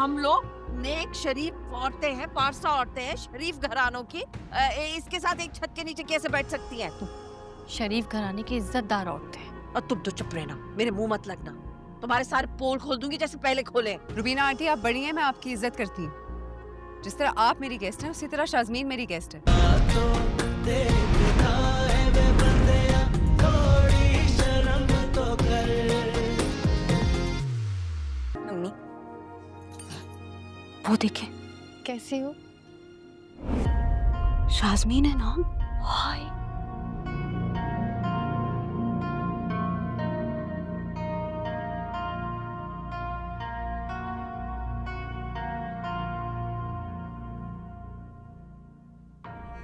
हम लोग नेक शरीफ औरतें हैं, पारसा औरतें हैं, शरीफ घरानों की। इसके साथ एक छत के नीचे कैसे बैठ सकती हैं तुम? शरीफ घराने की इज्जतदार औरतें हैं। और तुम तो चुप रहना, मेरे मुंह मत लगना। तुम्हारे सारे पोल खोल दूंगी जैसे पहले खोले। रुबीना आंटी, आप बड़ी हैं, मैं आपकी इज्जत करती हूँ। जिस तरह आप मेरी गेस्ट हैं उसी तरह शाज़मीन मेरी गेस्ट है। मम्मी, वो देखे कैसे हो? शाज़मीन है नाम। हाय,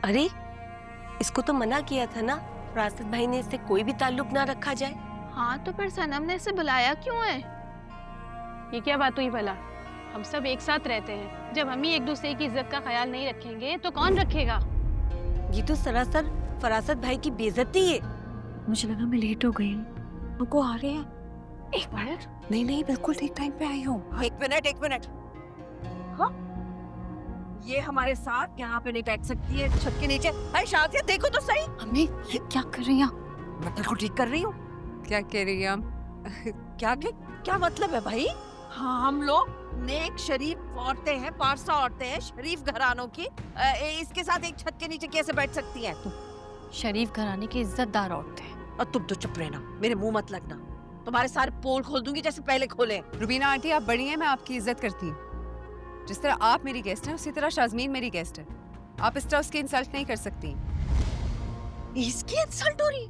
अरे इसको तो मना किया था ना फरासत भाई ने, इससे कोई भी ताल्लुक ना रखा जाए। हाँ तो फिर सनम ने इसे बुलाया क्यों है? ये क्या बात हुई भला? हम सब एक साथ रहते हैं, जब हम ही एक दूसरे की इज्जत का ख्याल नहीं रखेंगे तो कौन रखेगा? ये तो सरासर फरासत भाई की बेइज्जती है। मुझे लगा मैं लेट हो गई हूँ। वो आ रहे हैं। एक मिनट। नहीं नहीं, बिल्कुल ठीक टाइम पे आई हूँ। एक मिनट। हाँ, ये हमारे साथ यहाँ पे नहीं बैठ सकती है, छत के नीचे। अरे शाज़िया देखो तो सही। अम्मी, ये क्या कर रही हैं? मैं बिल्कुल ठीक कर रही हूँ। क्या कह रही हैं आप? क्या मतलब है भाई? हाँ, हम लोग नेक शरीफ औरतें हैं, पारसा औरतें हैं, शरीफ घरानों की। इसके साथ एक छत के नीचे कैसे बैठ सकती हैं तुम? शरीफ घराने की इज्जतदार औरतें हैं। और तुम तो चुप रहना, मेरे मुंह मत लगना। तुम्हारे सारे पोल खोल दूंगी जैसे पहले खोले। रुबीना आंटी, आप बड़ी हैं, मैं आपकी इज्जत करती हूँ। जिस तरह आप मेरी गेस्ट हैं उसी तरह शाज़मीन मेरी गेस्ट है। आप इस तरह उसकी इंसल्ट नहीं कर सकती। इसकी इंसल्ट हो रही?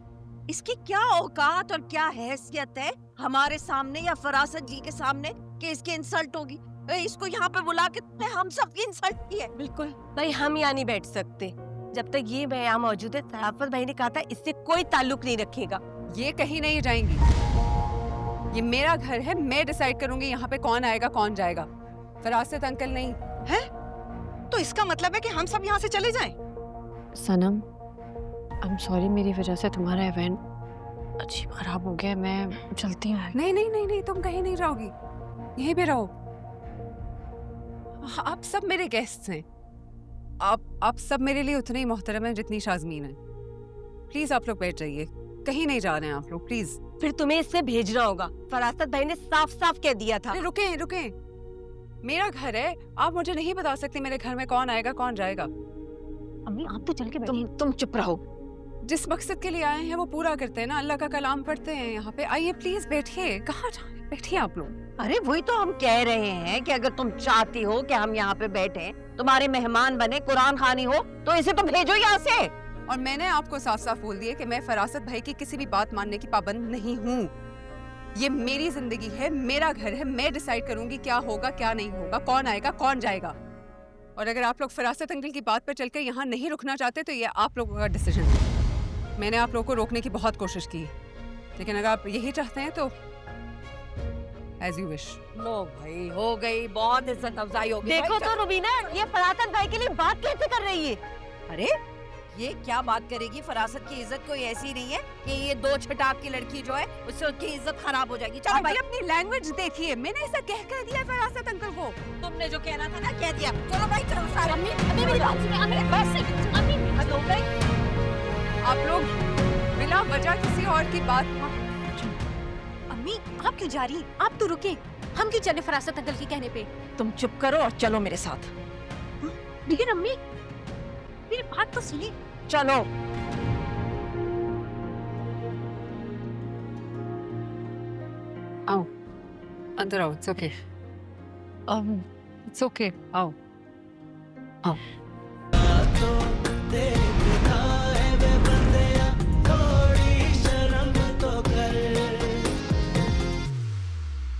इसकी क्या औकात और क्या हैसियत है हमारे सामने या फरासत जी के सामने कि इसकी इंसल्ट होगी? इसको यहाँ पे बुला के तुमने हम सब की इंसल्ट की है। बिल्कुल भाई, हम यहाँ नहीं बैठ सकते जब तक ये मैं यहाँ मौजूद है। सराफत भाई ने कहा था इससे कोई ताल्लुक नहीं रखेगा। ये कहीं नहीं जाएंगी। ये मेरा घर है, मैं डिसाइड करूंगी यहाँ पे कौन आएगा कौन जाएगा। फरासत अंकल नहीं है। तो इसका मतलब है कि हम सब यहाँ से चले जाएं? सनम, आई एम सॉरी, मेरी वजह से तुम्हारा इवेंट अजीब खराब हो गया। मैं चलती हूँ। नहीं नहीं नहीं नहीं, तुम कहीं नहीं जाओगी, यहीं पे रहो। आप सब मेरे गेस्ट्स हैं। आप सब मेरे लिए उतने ही मोहतरम हैं जितनी शाज़मीन है। प्लीज आप लोग बैठ जाइए, कहीं नहीं जा रहे हैं आप लोग, प्लीज। फिर तुम्हें इससे भेजना होगा। फरासत भाई ने साफ साफ कह दिया था। रुके, मेरा घर है, आप मुझे नहीं बता सकते मेरे घर में कौन आएगा कौन जाएगा। अम्मी, आप तो चल के बैठिए। तुम चुप रहो। जिस मकसद के लिए आए हैं वो पूरा करते हैं ना, अल्लाह का कलाम पढ़ते हैं यहाँ पे। आइए प्लीज बैठिए। कहाँ जा रहे हैं? बैठिए आप लोग। अरे वही तो हम कह रहे हैं कि अगर तुम चाहती हो कि हम यहाँ पे बैठे, तुम्हारे मेहमान बने, कुरान खानी हो, तो इसे तो भेजो यहाँ से। और मैंने आपको साफ साफ बोल दिया कि मैं फरासत भाई की किसी भी बात मानने की पाबंद नहीं हूँ। ये मेरी जिंदगी है, मेरा घर है, मैं डिसाइड करूंगी क्या होगा क्या नहीं होगा, कौन आएगा कौन जाएगा। और अगर आप लोग फरासत अंकल की बात पर चलकर यहाँ नहीं रुकना चाहते तो ये आप लोगों का डिसीजन है। मैंने आप लोगों को रोकने की बहुत कोशिश की, लेकिन अगर आप यही चाहते हैं तो एज यू विश। लो भाई, हो गई, बहुत इज्जत अफजाई हो गई। देखो तो रुबीना, ये फरासत भाई के लिए बात कैसे कर रही है। अरे ये क्या बात करेगी? फरासत की इज्जत कोई ऐसी नहीं है कि ये दो छटाक की लड़की जो है उससे उसकी इज्जत खराब हो जाएगी। चलो भाई, अपनी लैंग्वेज देखिए। मैंने ऐसा कह दिया फरासत अंकल को। तुमने जो कहना था ना कह दिया। चलो भाई, चलो सारे। अम्मी, मेरी बात सुनिए। अम्मी, बस अम्मी, हद हो गई। आप लोग बिना वजह किसी और की बात। अम्मी, आप क्यों जा रही? आप तो रुके। हम क्यों चले फरासत अंकल के कहने पे? तुम चुप करो और चलो मेरे साथ। लेकिन अम्मी, मेरी बात तो सुनिए। चलो। आओ अंदर आओ। इट्स ओके, इट्स ओके, आओ आओ।